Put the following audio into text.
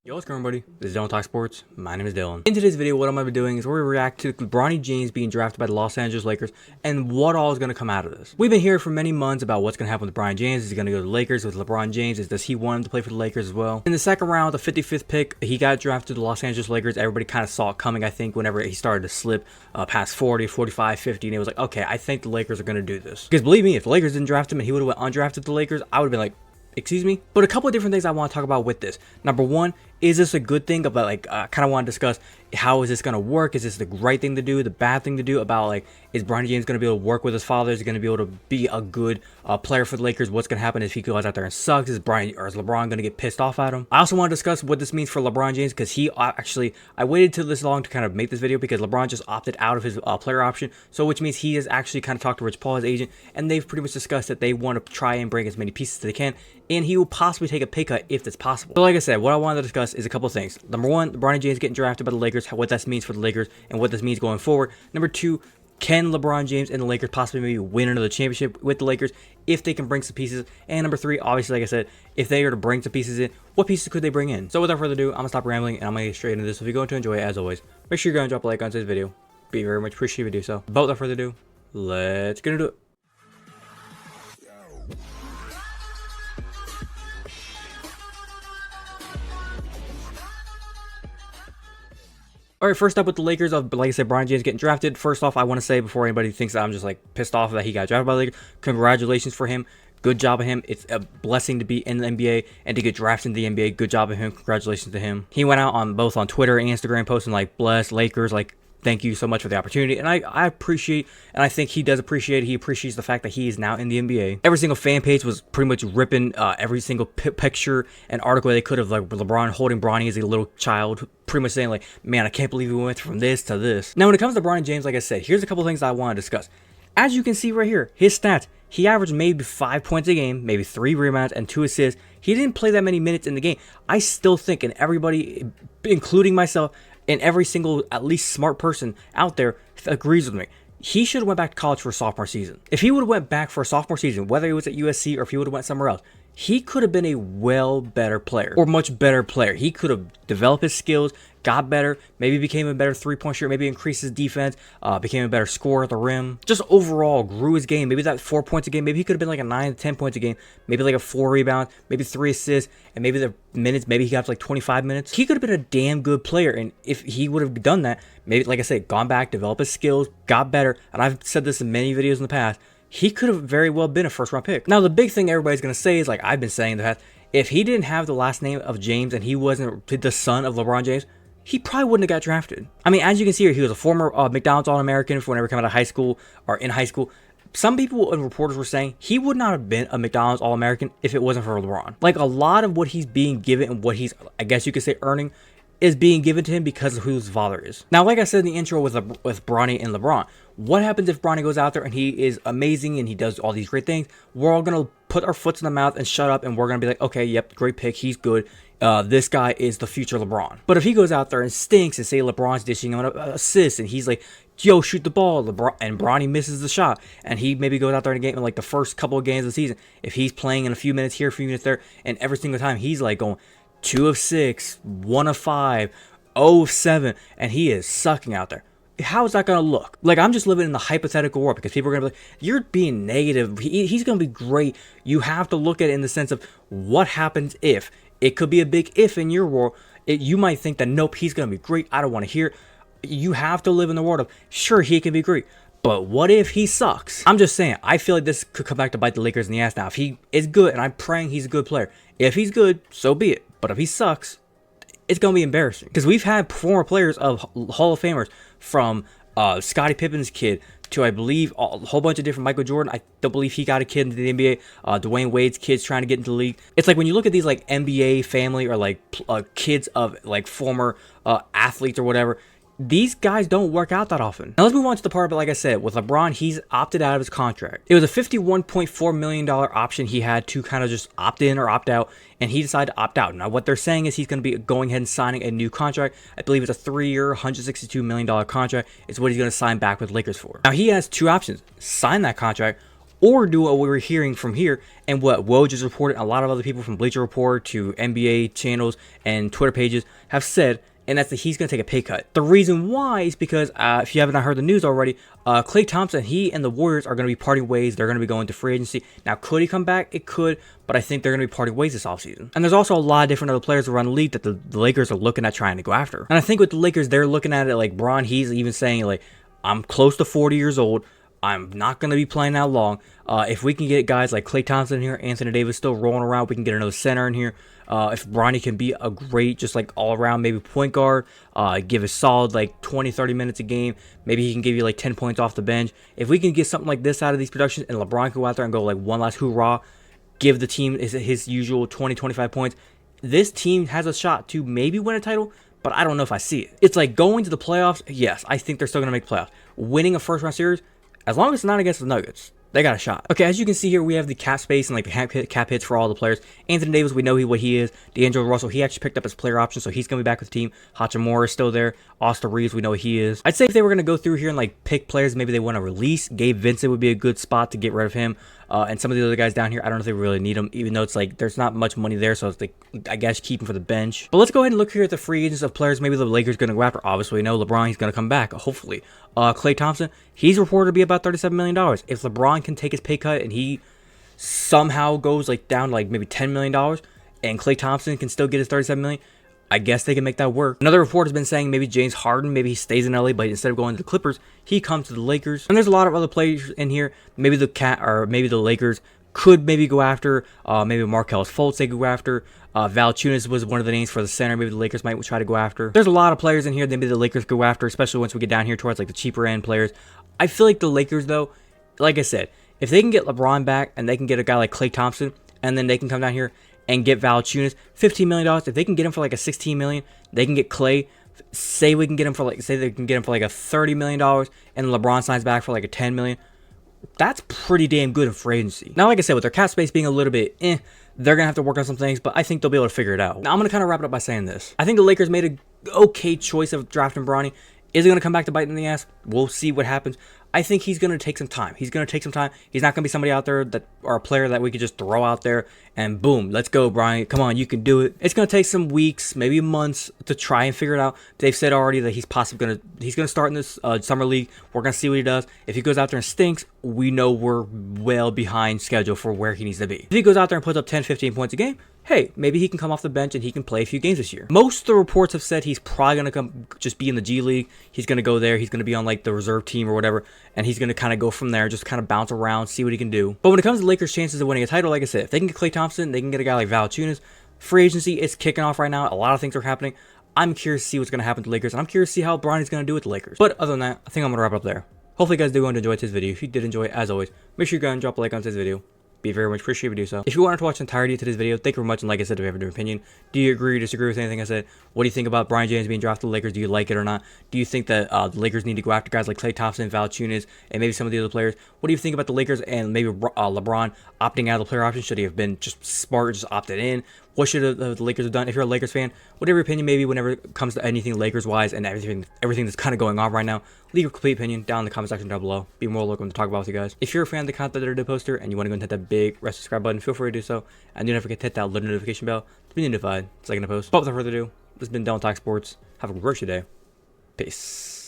Yo, what's going on, everybody? This is Dylan Talk Sports. My name is Dylan. In today's video, what I'm going to be doing is we're going to react to Bronny James being drafted by the Los Angeles Lakers and what all is going to come out of this. We've been hearing for many months about what's going to happen with Bronny James. Is he going to go to the Lakers with LeBron James? Does he want him to play for the Lakers as well? In the second round, the 55th pick, he got drafted to the Los Angeles Lakers. Everybody kind of saw it coming, I think, whenever he started to slip past 40, 45, 50, and it was like, okay, I think the Lakers are going to do this. Because believe me, if the Lakers didn't draft him and he would have went undrafted to the Lakers, I would have been like, excuse me. But a couple of different things I want to talk about with this. Number one, is this a good thing? About like, kind of want to discuss how is this going to work? Is this the right thing to do, the bad thing to do? About like, is Bronny James going to be able to work with his father? Is he going to be able to be a good player for the Lakers? What's going to happen if he goes out there and sucks? Is LeBron going to get pissed off at him? I also want to discuss what this means for LeBron James, because he actually, I waited till this long to kind of make this video because LeBron just opted out of his player option. So which means he has actually kind of talked to Rich Paul, his agent, and they've pretty much discussed that they want to try and bring as many pieces as they can, and he will possibly take a pay cut if that's possible. So like I said, what I wanted to discuss is a couple of things. Number one, Bronny James getting drafted by the Lakers, what that means for the Lakers and what this means going forward. Number two, can LeBron James and the Lakers possibly maybe win another championship with the Lakers if they can bring some pieces? And number three, obviously, like I said, if they are to bring some pieces in, what pieces could they bring in? So without further ado, I'm going to stop rambling and I'm going to get straight into this. So if you're going to enjoy it, as always, make sure you're going to drop a like on today's video. Be very much appreciated if you do so. But without further ado, let's get into it. All right, first up with the Lakers, like I said, Bronny James getting drafted. First off, I want to say before anybody thinks that I'm just like pissed off that he got drafted by the Lakers, congratulations for him. Good job of him. It's a blessing to be in the NBA and to get drafted in the NBA. Good job of him. Congratulations to him. He went out on both on Twitter and Instagram posting like, bless Lakers, like, thank you so much for the opportunity. And I appreciate, and I think he does appreciate it. He appreciates the fact that he is now in the NBA. Every single fan page was pretty much ripping every single picture and article they could have, like LeBron holding Bronny as a little child, pretty much saying like, man, I can't believe we went from this to this. Now, when it comes to Bronny James, like I said, here's a couple things I want to discuss. As you can see right here, his stats, he averaged maybe 5 points a game, maybe 3 rebounds, and 2 assists. He didn't play that many minutes in the game. I still think, and everybody, including myself, and every single, at least smart person out there agrees with me, he should have went back to college for a sophomore season. If he would have went back for a sophomore season, whether he was at USC or if he would have went somewhere else, he could have been a better player, or much better player. He could have developed his skills, got better, maybe became a better three-point shooter, maybe increased his defense, became a better scorer at the rim, just overall grew his game. Maybe that 4 points a game, maybe he could have been like a 9 to 10 points a game, maybe like a 4 rebound, maybe 3 assists, and maybe the minutes, maybe he got to like 25 minutes. He could have been a damn good player, and if he would have done that, maybe, like I said, gone back, developed his skills, got better, and I've said this in many videos in the past, he could have very well been a first-round pick. Now, the big thing everybody's going to say is, like I've been saying in the past, if he didn't have the last name of James and he wasn't the son of LeBron James, he probably wouldn't have got drafted. I mean, as you can see here, he was a former McDonald's All-American whenever he came out of high school or in high school. Some people and reporters were saying he would not have been a McDonald's All-American if it wasn't for LeBron. Like, a lot of what he's being given and what he's, I guess you could say, earning is being given to him because of who his father is. Now, like I said in the intro with Bronny and LeBron, what happens if Bronny goes out there and he is amazing and he does all these great things? We're all going to put our foots in the mouth and shut up, and we're going to be like, okay, yep, great pick, he's good. This guy is the future LeBron. But if he goes out there and stinks and say LeBron's dishing him an assist and he's like, yo, shoot the ball, and Bronny misses the shot, and he maybe goes out there in a game in like the first couple of games of the season, if he's playing in a few minutes here, a few minutes there, and every single time he's like going 2 of 6, 1 of 5, 0 of 7, and he is sucking out there. How is that going to look? Like, I'm just living in the hypothetical world because people are going to be like, you're being negative. He's going to be great. You have to look at it in the sense of what happens if. It could be a big if in your world. You might think that, nope, he's going to be great. I don't want to hear it. You have to live in the world of, sure, he can be great, but what if he sucks? I'm just saying, I feel like this could come back to bite the Lakers in the ass now. If he is good, and I'm praying he's a good player, if he's good, so be it. But if he sucks, it's going to be embarrassing. Because we've had former players of Hall of Famers, from Scottie Pippen's kid to, I believe, a whole bunch of different Michael Jordan. I don't believe he got a kid into the NBA. Dwayne Wade's kids trying to get into the league. It's like when you look at these like NBA family or like kids of like former athletes or whatever, these guys don't work out that often. Now let's move on to the part, but like I said, with LeBron, he's opted out of his contract. It was a $51.4 million option he had to kind of just opt in or opt out, and he decided to opt out. Now what they're saying is he's going to be going ahead and signing a new contract. I believe it's a 3-year, $162 million contract. It's what he's going to sign back with Lakers for. Now he has two options: sign that contract, or do what we're hearing from here and what Woj has reported, a lot of other people from Bleacher Report to NBA channels and Twitter pages have said, and that's that he's going to take a pay cut. The reason why is because, if you haven't heard the news already, Klay Thompson, he and the Warriors are going to be parting ways. They're going to be going to free agency. Now, could he come back? It could, but I think they're going to be parting ways this offseason. And there's also a lot of different other players around the league that the Lakers are looking at trying to go after. And I think with the Lakers, they're looking at it like Bron, he's even saying, like, I'm close to 40 years old. I'm not going to be playing that long. If we can get guys like Klay Thompson in here, Anthony Davis still rolling around, we can get another center in here. If Bronny can be a great, just like all around, maybe point guard, give a solid like 20, 30 minutes a game. Maybe he can give you like 10 points off the bench. If we can get something like this out of these productions and LeBron can go out there and go like one last hoorah, give the team his usual 20, 25 points, this team has a shot to maybe win a title, but I don't know if I see it. It's like going to the playoffs. Yes, I think they're still going to make playoffs. Winning a first round series, as long as it's not against the Nuggets, they got a shot. Okay, as you can see here, we have the cap space and like the cap hits for all the players. Anthony Davis, we know what he is. D'Angelo Russell, he actually picked up his player option, so he's going to be back with the team. Hachimura is still there. Austin Reeves, we know what he is. I'd say if they were going to go through here and like pick players maybe they want to release, Gabe Vincent would be a good spot to get rid of him. And some of the other guys down here, I don't know if they really need them, even though it's like there's not much money there, so it's like, I guess keep them for the bench. But let's go ahead and look here at the free agents of players maybe the Lakers going to go after. Obviously, we know LeBron, he's going to come back, hopefully. Klay Thompson, he's reported to be about $37 million. If LeBron can take his pay cut and he somehow goes like down to like maybe $10 million, and Klay Thompson can still get his $37 million, I guess they can make that work. Another report has been saying maybe James Harden, maybe he stays in LA, but instead of going to the Clippers, he comes to the Lakers. And there's a lot of other players in here. Maybe the Lakers could maybe go after. Maybe Markelle Fultz they could go after. Valanciunas was one of the names for the center. Maybe the Lakers might try to go after. There's a lot of players in here that maybe the Lakers go after, especially once we get down here towards like the cheaper end players. I feel like the Lakers though, like I said, if they can get LeBron back and they can get a guy like Klay Thompson, and then they can come down here and get Valanciunas, $15 million. If they can get him for like a $16 million, they can get Klay. Say they can get him for like a $30 million, and LeBron signs back for like a $10 million. That's pretty damn good in free agency. Now, like I said, with their cap space being a little bit they're going to have to work on some things, but I think they'll be able to figure it out. Now, I'm going to kind of wrap it up by saying this. I think the Lakers made an okay choice of drafting Bronny. Is it going to come back to bite in the ass? We'll see what happens. I think he's going to take some time. He's not going to be somebody out there or a player that we could just throw out there and boom, let's go, Bronny. Come on, you can do it. It's going to take some weeks, maybe months to try and figure it out. They've said already that he's possibly going to start in this summer league. We're going to see what he does. If he goes out there and stinks, we know we're well behind schedule for where he needs to be. If he goes out there and puts up 10, 15 points a game, hey, maybe he can come off the bench and he can play a few games this year. Most of the reports have said he's probably going to just be in the G League. He's going to go there. He's going to be on like the reserve team or whatever, and he's going to kind of go from there, just kind of bounce around, see what he can do. But when it comes to Lakers' chances of winning a title, like I said, if they can get Klay Thompson, they can get a guy like Valanciunas. Free agency is kicking off right now. A lot of things are happening. I'm curious to see what's going to happen to the Lakers, and I'm curious to see how Bronny's going to do with the Lakers. But other than that, I think I'm going to wrap it up there. Hopefully you guys do enjoy today's video. If you did enjoy it, as always, make sure you go and drop a like on today's video. Be very much appreciated if you do so. If you wanted to watch the entirety of today's video, thank you very much. And like I said, if you have a different opinion, do you agree or disagree with anything I said? What do you think about Bron James being drafted to the Lakers? Do you like it or not? Do you think that the Lakers need to go after guys like Klay Thompson, Valanciunas, and maybe some of the other players? What do you think about the Lakers and maybe LeBron opting out of the player option? Should he have been just smart, just opted in? What should the Lakers have done? If you're a Lakers fan, whatever your opinion maybe whenever it comes to anything Lakers-wise and everything that's kind of going on right now, leave your complete opinion down in the comment section down below. Be more welcome to talk about with you guys. If you're a fan of the content that I do poster and you want to go and hit that big red subscribe button, feel free to do so. And do not forget to hit that little notification bell to be notified so I can post. But without further ado, this has been Dylan Talk Sports. Have a great day. Peace.